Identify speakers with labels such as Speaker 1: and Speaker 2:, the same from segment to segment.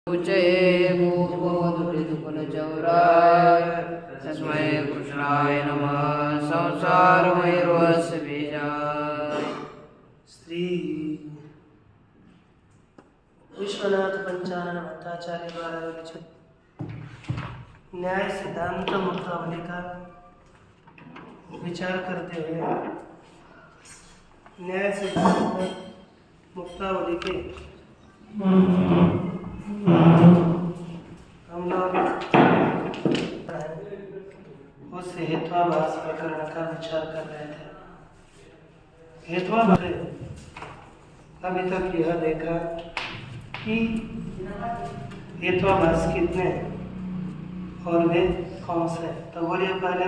Speaker 1: पूर्ववधुकुलचौराय तस्मै कृष्णाय नमः। संसारमयर्वस्य बीजाय।
Speaker 2: श्री विश्वनाथ पंचानन भट्टाचार्य द्वारा विरचित न्याय सिद्धांत मुक्तावली का विचार करते हुए न्याय सिद्धांत मुक्तावली के हम लोग उस हेत्वाभास प्रकरण का विचार कर रहे थे। हेत्वाभास अभी तक यह देखा कि हेत्वाभास कितने और वे कौन से। तो बोलिए पहले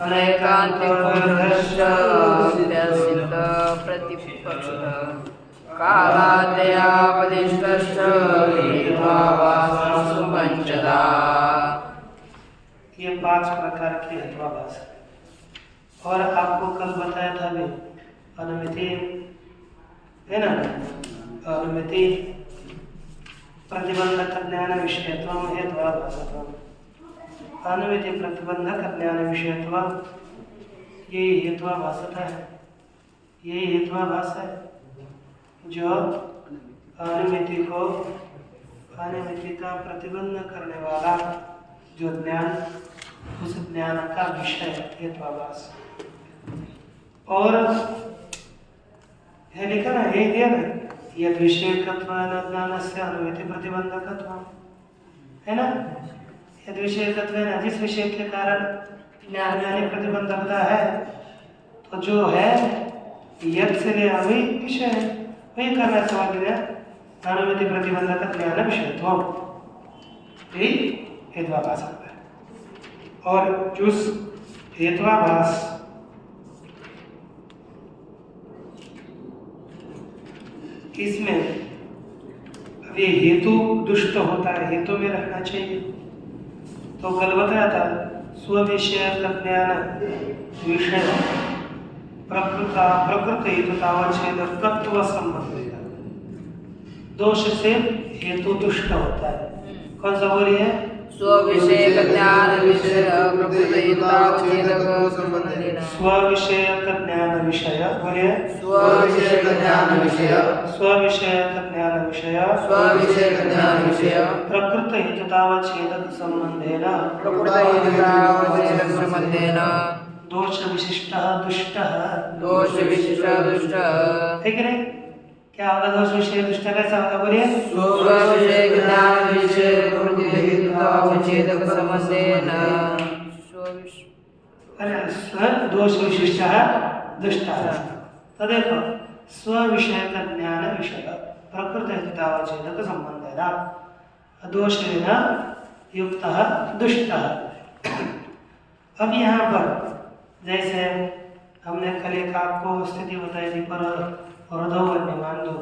Speaker 1: अनैकान्तिकवर्गश्च प्रतिपक्षः कालाद्यापदिष्टश्च हेत्वाभासस्तु पंचधा।
Speaker 2: ये 5 प्रकार के हेत्वाभास है। और आपको कल बताया था भी अनुमिति है ना, अनुमिति प्रतिबंधक ज्ञान विषयत्व हेत्वाभासत्व, अनुमिति प्रतिबंधक ज्ञान विषयत्व, यही हेत्वाभासता है। यही हेत्वाभास है जो अनुमिति का प्रतिबंध करने वाला जो ज्ञान, उस ज्ञान का विषय हेत्वाभास। और है लिखा ना, ये दिया ना, यद विषयकत्वेन ज्ञानस्य अनुमिति प्रतिबंधकत्व है ना। यद विषयकत्वेन, जिस विषय के कारण ज्ञान यानी प्रतिबंधकता है, तो जो है यद से ले अभी विषय है, वही करना समझ अनुमिति प्रतिबंधक ज्ञान विषयत्व, यही हेत्वाभास होता है। और उस हेत्वाभास इसमें अभी हेतु दुष्ट होता है, हेतु में रहना चाहिए। तो कल बताया था स्विषय ज्ञान विषय प्रकृत हेतु तावच्छेदकत्व संबंध, दोष से हेतु दुष्ट होता है। कौन सा बोलिए?
Speaker 1: स्वविषयक ज्ञान विषय प्रकृत हेतुतावच्छेदक संबंधेन।
Speaker 2: स्वविषयक ज्ञान विषय बोलिए।
Speaker 1: स्वविषयक ज्ञान विषय
Speaker 2: स्वविषयक ज्ञान विषय
Speaker 1: स्वविषयक ज्ञान विषय
Speaker 2: प्रकृत हेतुतावच्छेदक संबंधेन
Speaker 1: प्रकृत हेतुतावच्छेदक संबंधेन
Speaker 2: दोष विशिष्ट दुष्ट।
Speaker 1: दोष विशिष्ट दुष्ट
Speaker 2: ठीक है। क्या होगा दोष विषय दुष्ट? कैसा होगा बोलिए?
Speaker 1: स्वविषयक ज्ञान विषय प्रकृत हेतुतावच्छेदक संबंधेन।
Speaker 2: अरे दोष विशिष्ट दुष्ट। तो देखो, स्विषय का ज्ञान विषय प्रकृत हेतुतावच्छेदक संबंधेन दोषेण युक्त दुष्ट। अब यहाँ पर जैसे हमने कल एक आपको स्थिति बताई थी पर हृदयवन्यमान दो,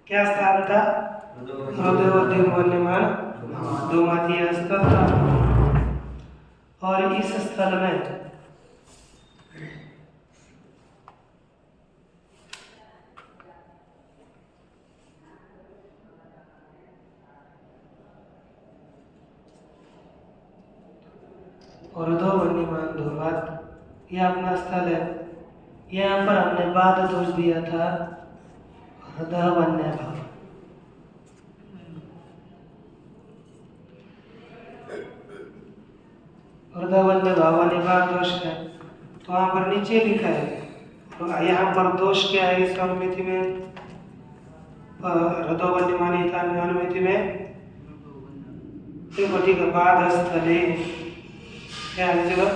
Speaker 2: क्या स्थान था? हृदयवन्यमान दोमाती स्थल था। और इस स्थल में हृदयवन्यमान धोमात, यह अपना स्थल है। यहाँ पर हमने बाद दोष दिया था हृदयवन्य भाव। हृदयवन्य भाव वाले बाद दोष है, तो वहाँ पर नीचे लिखा है। तो यहाँ पर दोष क्या है इस अनुमिति में? हृदयवन्यमान अनुमिति में देखो, ठीक है, बाद स्थले क्या है जगह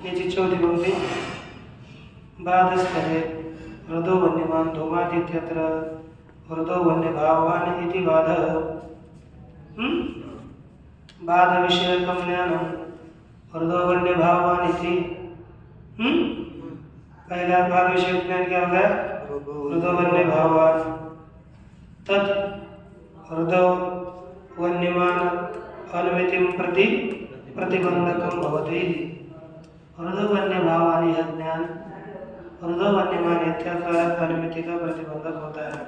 Speaker 2: नीचे चौथी पंक्ति, बाद स्थले हृदयवन्यमान धूमादित्यत्र हृदयवन्य भावान इति बाध। बाध विषयकं ज्ञानं हृदयवन्य भावान इति। पहला बाद विषय ज्ञान क्या होगा? हृदयवन्य भावान। तत् हृदयवन्यमान अनुमितिं प्रति प्रतिबंधकं भवति। हृदयवन्य भावानि यह ज्ञान हृदयवन्यमान इत्यर्थ अनुमिति का प्रतिबंधक होता है।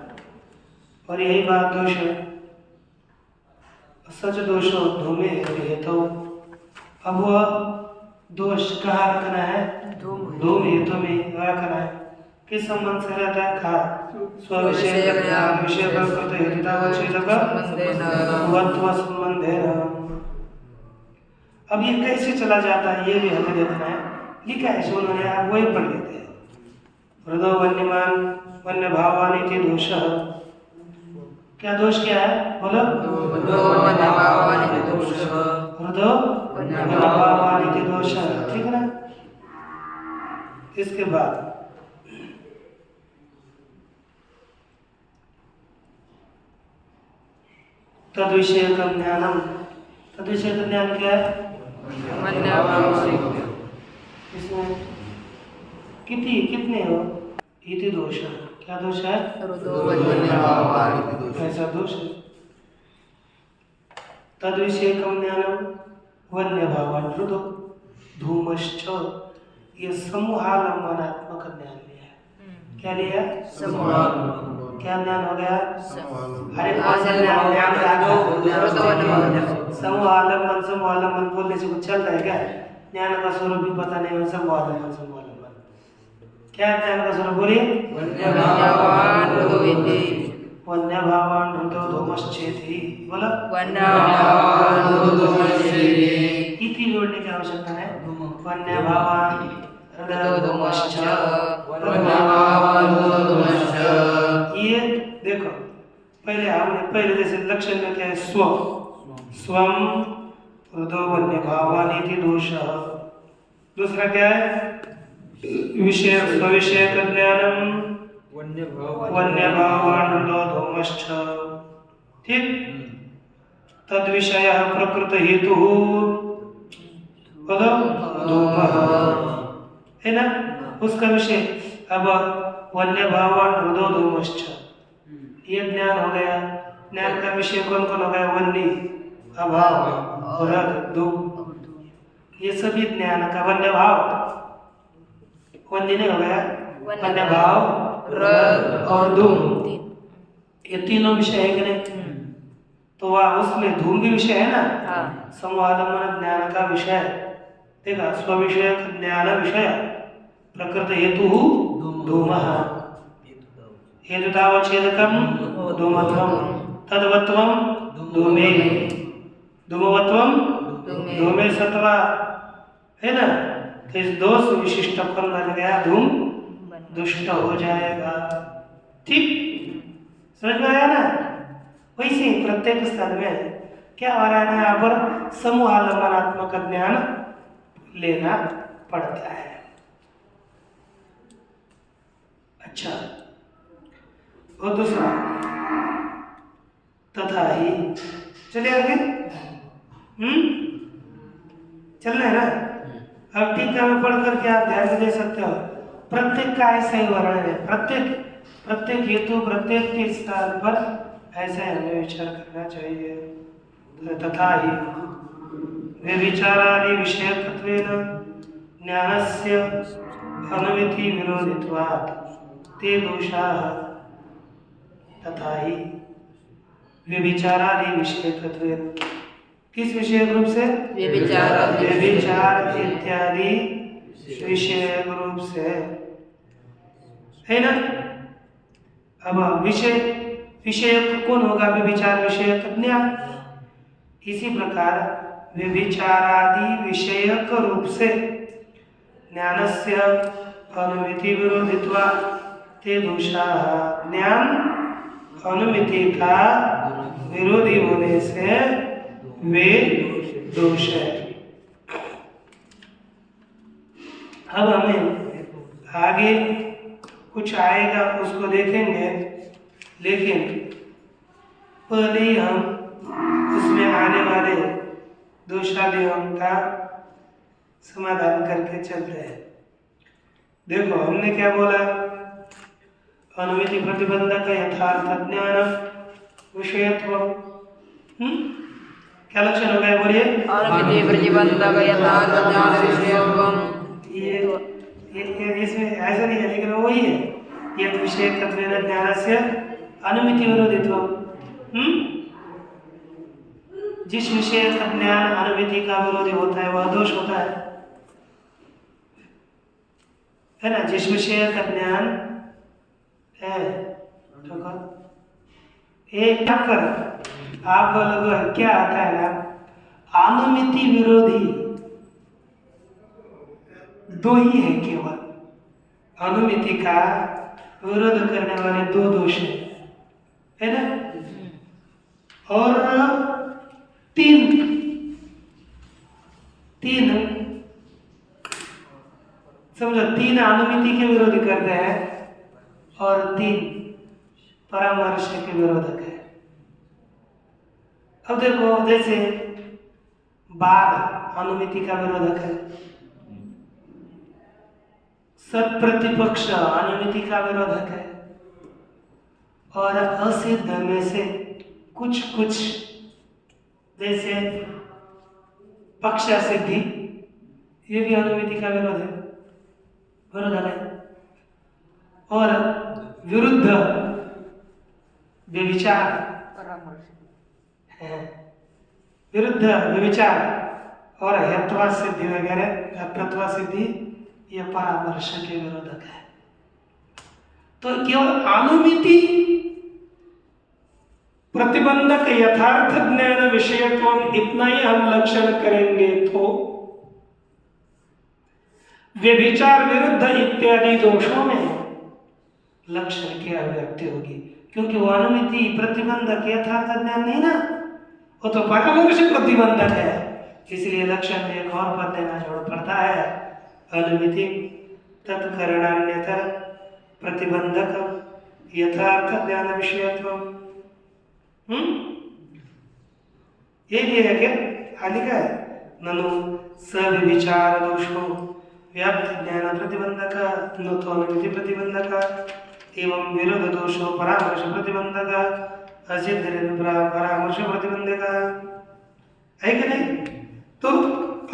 Speaker 2: और यही बात दोष है। सच दोषो धूमे हेतु। अब वह दोष कहाँ रखना है? धूम हेतु में रखना है। किस संबंध से रहता है? कहा स्वविषय ज्ञान विषय प्रकृत हेतुतावच्छेदक संबंधेन। अब ये कैसे चला जाता है ये भी हमें देखना है। लिखा है सो उन्होंने, आप वही पढ़ लेते हैं। हृदय वन्यमान वन्य भावानी दोष। क्या दोष क्या है? बोलो। हृदय वन्य भावानी दोष, ठीक है ना। इसके बाद तद विषय का ज्ञानम। तद विषय का ज्ञान क्या है? इसमें कितने हो? इति दोष। क्या दोष है? ऐसा दोष है। तद विषय का ज्ञानम वन्य भावान हृदय धूमश्च। ये समूहालंबनात्मक ज्ञान लिया है। क्या लिया? क्या ज्ञान हो गया? अरे कौन सा ज्ञान समूहालंबन बोलने से कुछ चलता है क्या? ज्ञान का स्वरूप भी पता नहीं है। समूहालंबन क्या ज्ञान का स्वरूप? बोलिए। वन्य भावान हृदय धूमश्चेति। बोलो। इति जोड़ने की आवश्यकता है। वन्य भावान हृदय धूमश्च। ये देखो, पहले जैसे लक्षण में क्या है? स्वम हृदय वन्य भावानी दोष। दूसरा क्या है? विषय स्वविषय ज्ञानम वन्य भावान हृदय धूमश्च। ठीक। तद विषय प्रकृत हेतु बोलो धूम है ना, उसका विषय। अब वन्य भावान हृदय धूमश्च ये ज्ञान हो गया। ज्ञान का विषय कौन कौन हो गया? वन्य, अभाव, रद, धूम। ये सभी ज्ञान का वन्य भाव। वन्य नहीं हो गया, वन्य भाव, रद और धूम, ये तीनों विषय है कि नहीं? तो वह उसमें धूम भी विषय है ना। समूहालंबन ज्ञान का विषय। देखा, स्वविषय ज्ञान विषय प्रकृत हेतु धूमः हेतुतावच्छेदकं धूमत्वं तद्वत्वं धूमे धूमवत्वं धूमे सत्वा है ना। तो इस दोष विशिष्ट फल बन गया, धूम दुष्ट हो जाएगा। ठीक, समझ में आया ना। वैसे प्रत्येक स्थल में क्या हो रहा है ना, यहाँ पर समूहालंबनात्मक ज्ञान लेना पड़ता है। अच्छा, और दूसरा तथा ही। चलिए आगे। चलना है ना। अब टीका में पढ़ करके आप ध्यान दे सकते हो। प्रत्येक का ऐसा ही वर्णन है। प्रत्येक हेतु प्रत्येक के स्थान पर ऐसे हमें विचार करना चाहिए। तथा ही व्यभिचारादि विषयकत्वेन ज्ञानस्य अनुमिति विरोधित्वात् ते दोषाः। तथा ही व्यभिचारादि विषयकत्वेन, किस विषय रूप से? व्यभिचार इत्यादि विषय रूप से है ना। अब विषयक कौन होगा? व्यभिचार विषयक ज्ञान। इसी प्रकार व्यभिचारादि विषयक रूप से ज्ञानस्य अनुमिति विरोधित्वा ते दोषाः। ज्ञान अनुमिति का विरोधी होने से वे दोष है। अब हमें आगे कुछ आएगा उसको देखेंगे, लेकिन पहले ही हम उसमें आने वाले दोषादियों का समाधान करके चलते हैं। देखो, हमने क्या बोला? अनुमिति प्रतिबंधक यथार्थ ज्ञान विषयत्व। क्या लक्षण हो गया? बोलिए।
Speaker 1: अनुमिति प्रतिबंधक यथार्थ ज्ञान विषयत्व।
Speaker 2: ये इसमें ऐसा नहीं है, लेकिन वही है। ये विषय ज्ञानस्य अनुमिति विरोधित्व। जिस विषय का ज्ञान अनुमिति का विरोधी होता है वह दोष होता है ना। जिस विषय का ज्ञान है एक कर आप लोग क्या आता है ना, अनुमिति विरोधी दो ही है केवल। अनुमिति का विरोध करने वाले दो दोष है ना, और तीन समझो, तीन अनुमिति के विरोधी करते हैं और तीन परामर्श के विरोधक है। अब देखो, जैसे बाद अनुमिति का विरोधक है, सत्प्रतिपक्ष अनुमिति का विरोधक है, और असिद्ध में से कुछ जैसे पक्ष सिद्धि ये भी अनुमिति का विरोधक है। और विरुद्ध व्यभिचार है, विरुद्ध व्यभिचार और हेत्वा सिद्धि वगैरह, हेत्वा सिद्धि ये परामर्श के विरोधक है। तो केवल अनुमिति प्रतिबंधक यथार्थ ज्ञान विषयत्व इतना ही हम लक्षण करेंगे तो व्यभिचार विरुद्ध इत्यादि दोषों में लक्षण की अभिव्यक्ति होगी, क्योंकि वो अनुमिति प्रतिबंधक यथार्थ ज्ञान नहीं ना, वो तो परामर्श प्रतिबंधक है। इसलिए लक्षण में एक और पद देना जोड़ पड़ता है, अनुमिति तत्करणान्यतर प्रतिबंधक यथार्थ ज्ञान विषयत्व। ये है क्या खाली का है, ननु सविचार दोषो व्याप्त ज्ञान प्रतिबंधक न तो अनुमिति प्रतिबंधक एवं विरोध दोषो परामर्श प्रतिबंधक असिद्ध परामर्श प्रतिबंधक है कि नहीं। तो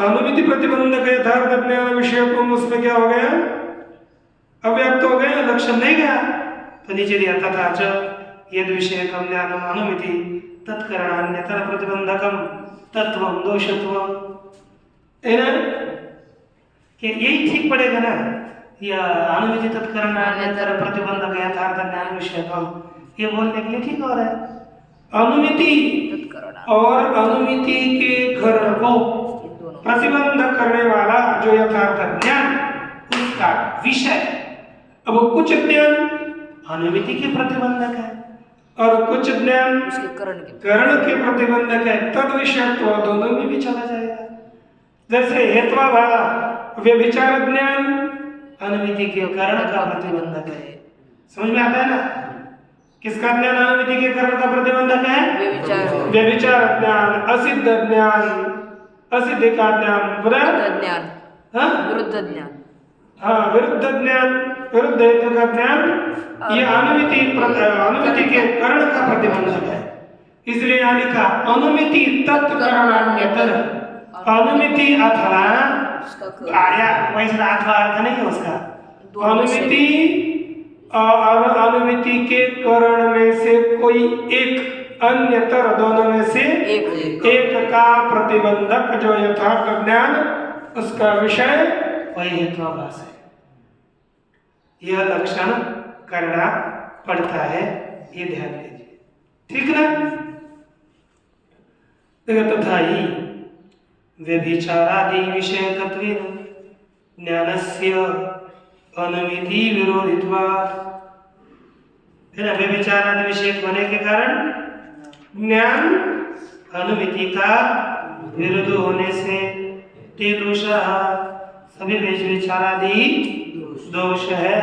Speaker 2: अनुमिति प्रतिबंधक यथार्थ ज्ञान विषयत्व, उसमें क्या हो गया, अव्याप्त हो गया, लक्षण नहीं गया। तो नीचे दिया तथा च यद विषयकम ज्ञानम अनुमिति तत्करणान्यतर प्रतिबंधकम तत्वम दोषत्वम, है ना, कि यही ठीक पड़ेगा ना। या अनुमिति तत्करणान्यतर प्रतिबंधक यथार्थ ज्ञान विषयत्वम, ये बोलने के लिए ठीक हो रहा है। अनुमिति और अनुमिति के करण को प्रतिबंध करने वाला जो यथार्थ ज्ञान, उसका विषय। अब कुछ ज्ञान अनुमिति के प्रतिबंधक है और कुछ ज्ञान करण के प्रतिबंधक है, तद विषय तो दोनों में भी चला जाएगा। जैसे हेत्वाभाव व्यभिचार ज्ञान अनुमिति के करण का प्रतिबंधक है, समझ में आता है ना। किसका ज्ञान अनुमिति के करण का प्रतिबंधक है, व्यभिचार ज्ञान, असिद्ध ज्ञान, असिद्ध का ज्ञान, विरुद्ध ज्ञान, हाँ विरुद्ध ज्ञान, विरुद्ध हेतु का ज्ञान, ये अनुमिति के करण का प्रतिबंधक है। इसलिए यहाँ लिखा अनुमिति तत्करणान्यतर, अनुमिति अथवा आया, वैसे अथवा अर्थ नहीं है उसका। अनुमिति के करण में से कोई एक, अन्यतर दोनों में से एक का प्रतिबंधक जो यथार्थ ज्ञान, उसका विषय वही हेत्वाभास है। यह लक्षण करना पड़ता है, ये ध्यान दीजिए, ठीक ना। देखो तथा ही व्यभिचारादि विषयकत्वेन ज्ञानस्य अनुमिति विरोधित्वात्, है ना, व्यभिचारादि विषयक होने के कारण ज्ञान अनुमिति का विरुद्ध होने से ते दोष, सभी व्यभिचारादि दोष है।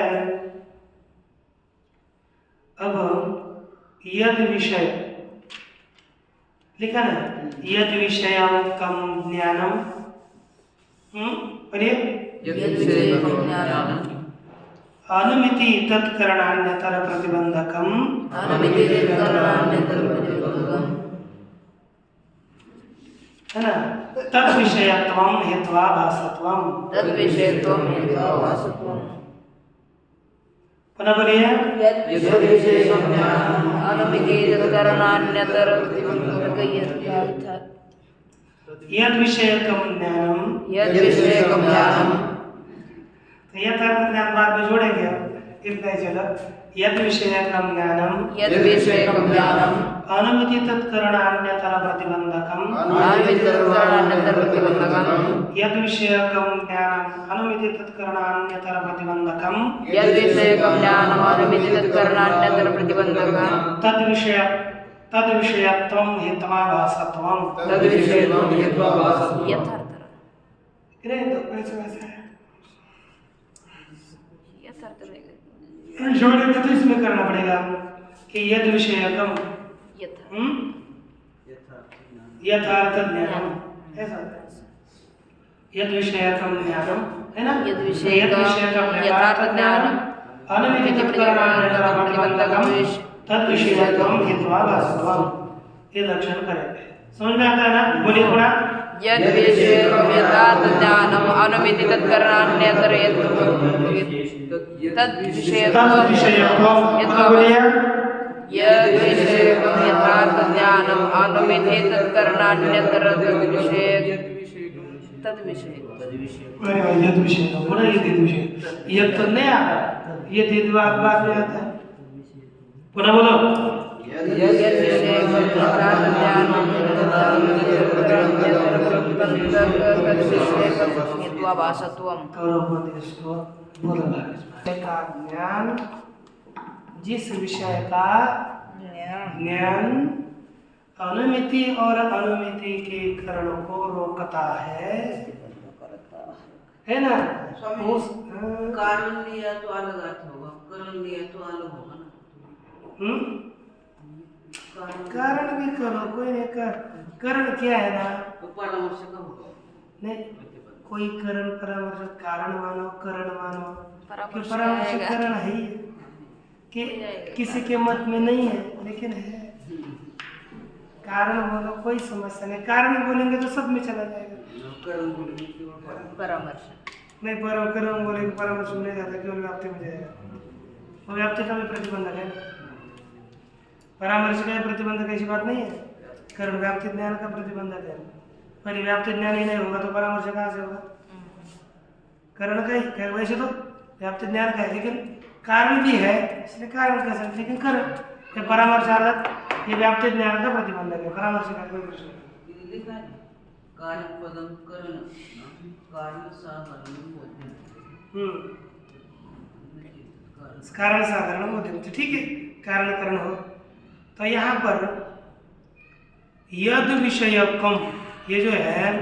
Speaker 2: अब यद विषय लिखा ना, यद विषयम कम ज्ञानम, पढ़िए, अनुमिति तत्करणान्यतर प्रतिबंधकम, है ना, तद विषयत्वम हेत्वाभासत्वम, पुनः बोलिए।
Speaker 1: यद्विषयकं ज्ञानम् अनुमितितत्करणान्यतर
Speaker 2: यद्विषयकं ज्ञानम,
Speaker 1: यद्विषयकं ज्ञानम्
Speaker 2: तो यथार्थ ज्ञान बाद में जोड़ेंगे हम, इतना ही चलो। यद्विषयकं ज्ञानम
Speaker 1: यद्विषयकं ज्ञानम्
Speaker 2: अनुमिति तत्करणान्यतर प्रतिबंधकम,
Speaker 1: अनुमितितत्करणान्यतर प्रतिबंधकम्
Speaker 2: यद्विषयकं ज्ञानम अनुमिति तत्करणान्यतर प्रतिबंधकम,
Speaker 1: यद्विषयकं ज्ञानम् अनुमितितत्करणान्यतर प्रतिबंधकम्
Speaker 2: तद्विषयत्वं हेत्वाभासत्वं।
Speaker 1: तद्विषयत्वं हेत्वाभासत्वं यथार्थ
Speaker 2: जोड़ेंगे तो इसमें करना पड़ेगा कि यद विषयकम यथार्थ ज्ञानम, ऐसा यद विषयकम ज्ञानम है ना,
Speaker 1: यद विषयकम यथार्थ ज्ञानम्
Speaker 2: अनुमिति तत्करणान्यतर प्रतिबंधकम तद विषयत्वं हेत्वाभासत्वं। ये लक्षण करेंगे, समझ में आता है ना? बोलिए थोड़ा।
Speaker 1: यद्विषयकं यथार्थ ज्ञानम् अनुमितितत्करणान्यतर तद्विषयत्वं
Speaker 2: बोलिए।
Speaker 1: यद्विषयकं यथार्थ ज्ञानम् अनुमितितत्करणान्यतर
Speaker 2: यद विषय का पूरा ये दिन विषय, ये तो नहीं आता, ये दिन बाद में आता है। पुनः बोलो।
Speaker 1: यद्विषयकं यथार्थ ज्ञानम् हेत्वाभासत्वं
Speaker 2: का ज्ञान, जिस विषय का ज्ञान अनुमिति और अनुमिति के करण को रोकता है ना? उस
Speaker 3: कारण लिया तो अलग अर्थ होगा, करण लिया तो अलग होगा ना।
Speaker 2: कारण भी करो, कोई नहीं कर, करण क्या है ना?
Speaker 3: तो परामर्श का होगा
Speaker 2: नहीं, कोई करण परामर्श कारण मानो, करण मानो, कि
Speaker 1: परामर्श
Speaker 2: परामर्श
Speaker 1: आएगा।
Speaker 2: करण है ही है, कि किसी के मत में नहीं है लेकिन है। कारण बोलो कोई समस्या नहीं, कारण बोलेंगे तो सब में चला जाएगा।
Speaker 3: करण बोलेंगे केवल
Speaker 1: परामर्श
Speaker 2: नहीं करण बोलेंगे परामर्श में नहीं जाता, केवल व्याप्ति में जाएगा। वो व्याप्ति का भी प्रतिबंधक है ना, परामर्श का प्रतिबंधक ऐसी बात नहीं है। करण व्याप्ति ज्ञान का प्रतिबंधक है, पर व्याप्ति ज्ञान ही नहीं होगा तो परामर्श कहाँ से होगा? करण का ही, वैसे तो व्याप्ति ज्ञान का है लेकिन कारण भी है, इसलिए कारण कह सकते, लेकिन करण ये परामर्शार्थक ये व्याप्ति ज्ञान का प्रतिबंधक है, परामर्श का कोई प्रश्न नहीं।
Speaker 3: ये लिखा है कारण पदम करण कारण साधारण बोधन।
Speaker 2: कारण साधारण बोधन, तो ठीक है, कारण करण हो। तो यहाँ पर यद विषयकम ये जो है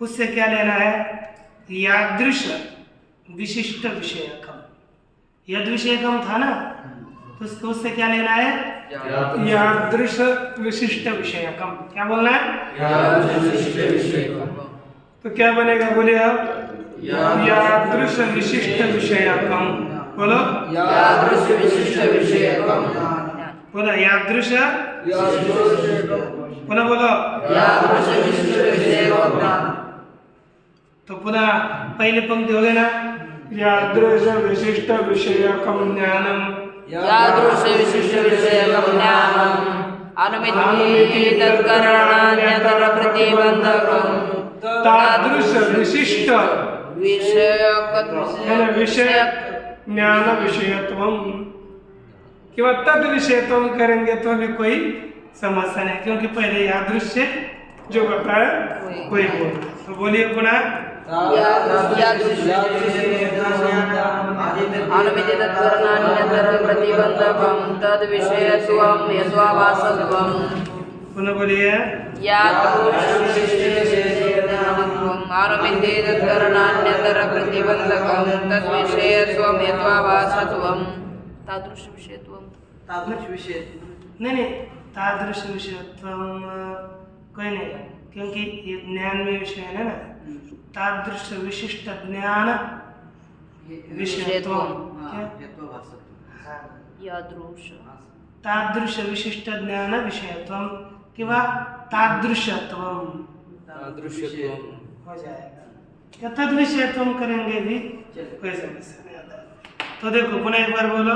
Speaker 2: उससे क्या लेना है? यादृश विशिष्ट विषयकम। यद विषयकम था ना, तो उससे क्या लेना है? यादृश विशिष्ट विषयकम। क्या बोलना है? तो क्या बनेगा? बोलिए आप। यादृश विशिष्ट विषयकम। बोलो।
Speaker 1: यादृश विशिष्ट विषयकम।
Speaker 2: बोलो यादृश। पुनः बोलो
Speaker 1: यादृश विशिष्ट विषयकम।
Speaker 2: तो पुनः पहली पंक्ति हो गई ना, यादृश विशिष्ट विषयकम ज्ञानम।
Speaker 1: यादृश विशिष्ट विषयकम ज्ञानम् अनुमितितत्करणान्यतर प्रतिबंधकम्
Speaker 2: तादृश विशिष्ट विषय ज्ञान विषयत्वम। केवल तद विषयत्वम करेंगे तो भी कोई समस्या नहीं, क्योंकि पहले यादृश जो बताया कोई बोल। तो बोलिए पुनः।
Speaker 1: अनुमितितत्करणान्यतर प्रतिबंधकम् तद्विषयत्वं हेत्वाभासत्वं।
Speaker 2: पुनः बोलिए।
Speaker 1: अनुमितितत्करणान्यतर प्रतिबंधकम् तद्विषयत्वं हेत्वाभासत्वं। तादृश विषयत्वं।
Speaker 3: तादृश विषय
Speaker 2: नहीं तादृश विषयत्वम कोई नहीं, क्योंकि ये ज्ञान में विषय है ना। तादृश विशिष्ट ज्ञान विषयत्वम।
Speaker 1: यादृश
Speaker 2: तादृश विशिष्ट ज्ञान विषयत्वम किंवा तादृशत्वम हो जाएगा। या तद विषयत्वम करेंगे भी कोई समस्या नहीं आता। तो देखो पुनः एक बार बोलो।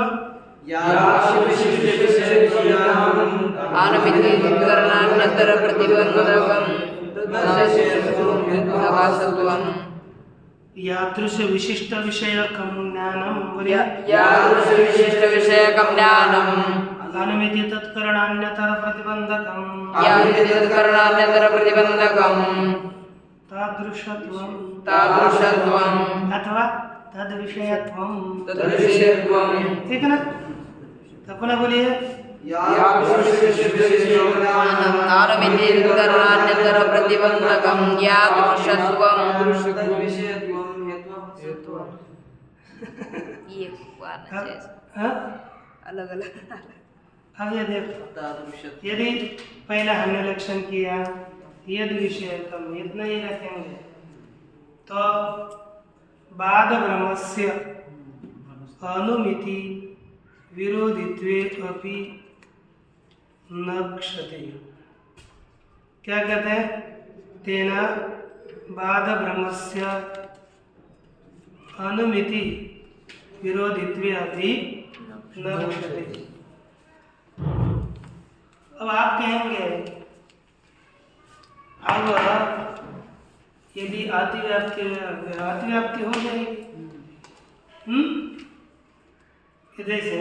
Speaker 1: आनमिति तत्करणान्यतर प्रतिबंधकं तदासत्वं
Speaker 2: यादृश विशिष्ट विषयकं ज्ञानं
Speaker 1: यादृशविशिष्टविषयकं ज्ञानम्
Speaker 2: आनमिति तत्करणान्यतर प्रतिबंधकं
Speaker 1: यादृशतत्करणान्यतर प्रतिबंधकं
Speaker 2: तादृशत्वं
Speaker 1: तादृशत्वं
Speaker 2: अथवा तद्विषयत्वं
Speaker 1: तद्विषयत्वं
Speaker 2: ठीक है ना। तो पुनः बोलिए।
Speaker 1: आनमिति तत्करणान्यतर प्रतिबंधकं यादृशत्वं ये
Speaker 2: हाँ?
Speaker 1: अलग अलग।
Speaker 2: अब ये देखो, यदि पहला हमने लक्षण किया यद विषयकम इतना ही रखेंगे तो बाद ब्रह्मस्य अनुमिति विरोधित्वे अपि न क्षते। क्या कहते हैं? तेना बाद ब्रह्मस्य अनुमिति विरोधित्वे अपि न क्षते। अब आप कहेंगे अब यदि अतिव्याप्ति हो जाएगी, जैसे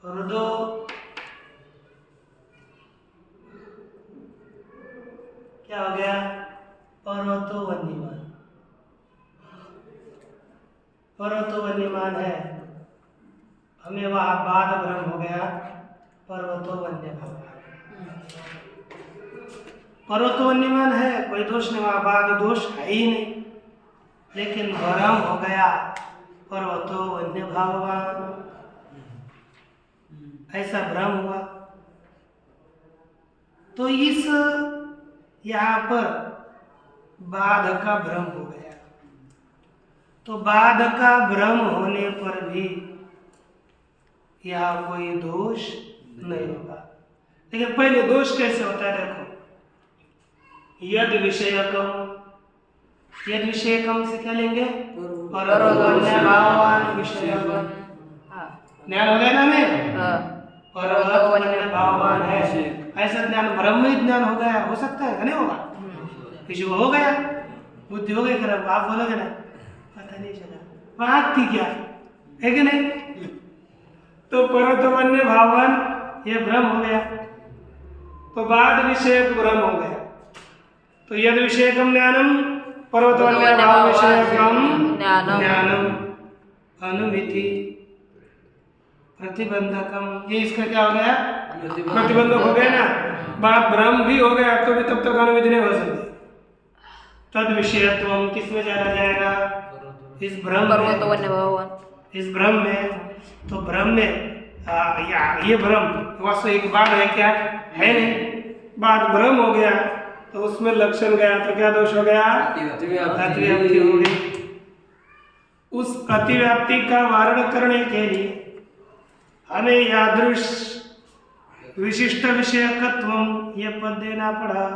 Speaker 2: रुदो क्या हो गया? पर्वतो वन्यमान, पर्वतो वन्यमान है, हमें वहाँ बाद ब्रह्म हो गया पर्वतो वन्य भगवान। पर्वतो वन्यमान है, कोई दोष नहीं, वहाँ बाद दोष है ही नहीं, लेकिन भ्रम हो गया पर्वतो वन्य भगवान, ऐसा भ्रम हुआ। तो इस यहाँ पर बाध का भ्रम हो गया, तो बाध का भ्रम होने पर भी यहाँ कोई दोष नहीं होगा। लेकिन पहले दोष कैसे होता है देखो, यद विषयकम, यद विषयकम से क्या लेंगे? भावान विषयकम, ज्ञान हो गया ना हमें, भावान है, ऐसा ज्ञान ब्रह्म ही ज्ञान हो गया, हो सकता है नहीं होगा? किसी को हो गया, बुद्धि हो गई खराब, आप बोलोगे ना पता नहीं चला, वहां थी क्या है कि नहीं? तो पर्वतवन्य भावन ये भ्रम हो गया, तो बाद विषयक भ्रम हो गया। तो यद विषयकम ज्ञानम पर्वतवन्य भाव विषयकम ज्ञानम अनुमिति प्रतिबंधकम, ये इसका क्या हो गया? प्रतिबंधक हो गया ना, बात भ्रम भी हो गया तो भी तब तक अनुमिति नहीं हो सकती। तद विषयत्वम किस में जाना जाएगा? इस भ्रम में, इस भ्रम में। तो भ्रम में ये भ्रम वास्तविक बात है क्या? है नहीं, बात भ्रम हो गया तो उसमें लक्षण गया तो क्या दोष हो गया? अतिव्याप्ति हो गई। उस अतिव्याप्ति का वारण करने के लिए हमें यादृश विशिष्ट विषयकत्व ये पद देना पड़ा।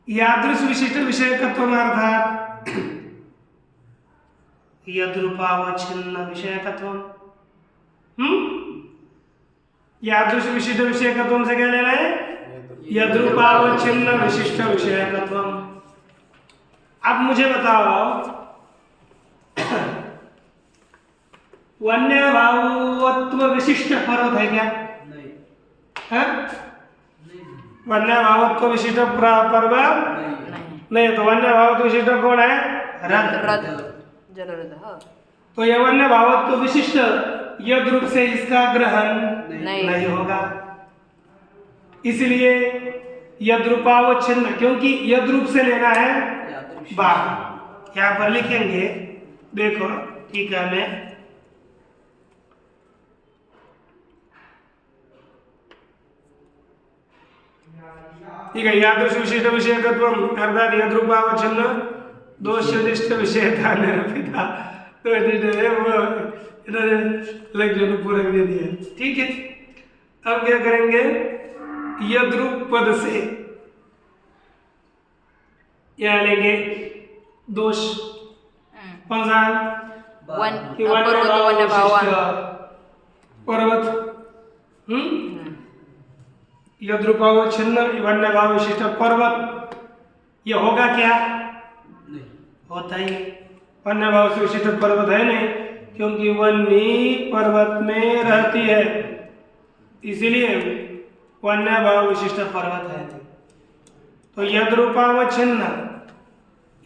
Speaker 2: यादृश विशिष्ट विषयकत्व अर्थात यद्रूपावच्छिन्न विषयकत्व। यादृश विशिष्ट विषयकत्व से क्या लेना है? यद्रूपावच्छिन्न विशिष्ट विषयकत्व। अब मुझे बताओ वन्य भावत्व विशिष्ट पर्वत है क्या?
Speaker 3: नहीं
Speaker 2: है? वन्य भावत्व विशिष्ट पर्वत नहीं। तो वन्य भावत्व विशिष्ट कौन है? रथ। तो यह वन्य भावत्व विशिष्ट यद रूप से इसका ग्रहण नहीं होगा, इसलिए यद रूपावच्छिन्न, क्योंकि यद रूप से लेना है बाघ। यहाँ पर लिखेंगे देखो ठीक है, मैं ठीक है। यादृश विशिष्ट विषयकत्व अर्थात यद्रूपावच्छिन्न दोषनिष्ठ विषयता निरूपिता। तो इन्होंने लक्षण पूरा दे दिया, ठीक है। अब क्या करेंगे? यद्रूप पद से यहाँ लेंगे दोष, कौन सा कि वन्य
Speaker 1: पर्वत
Speaker 2: भाव
Speaker 1: वन्य भावान
Speaker 2: विशिष्ट पर्वत यद्रूपावच्छिन्न वन्य भाव विशिष्ट पर्वत, ये होगा क्या? होता ही वन्य भाव से विशिष्ट पर्वत है नहीं, क्योंकि वन्नी पर्वत में रहती है, इसीलिए वन्य भाव विशिष्ट पर्वत है। तो यद्रूपावच्छिन्न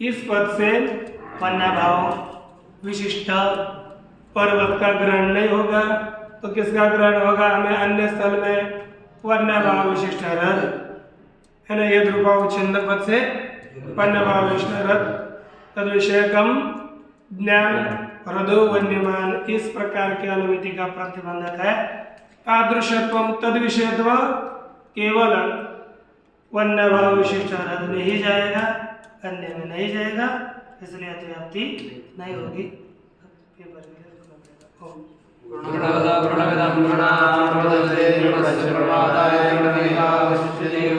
Speaker 2: इस पद से वन्य भाव विशिष्ट पर्वत का ग्रहण नहीं होगा, तो किसका ग्रहण होगा? हमें अन्य स्थल में वन्य भाव विशिष्ट रथ है ना, यद्रूपावच्छिन्न पद से वन्य भाव विशिष्ट रथ तद विषयकम ज्ञान हृदो वन्यमान, इस प्रकार के अनुमिति का प्रतिबंधक है। तादृशत्व तद विषयत्व केवल वन्य भाव विशिष्ट रथ में ही जाएगा, अन्य में नहीं जाएगा, इसलिए अतिव्याप्ति नहीं होगी। पेपर
Speaker 1: पूर्णमदः पूर्णमिदं पूर्णात् पूर्णमुदच्यते पूर्णस्य पूर्णमादाय पूर्णमेवावशिष्यते।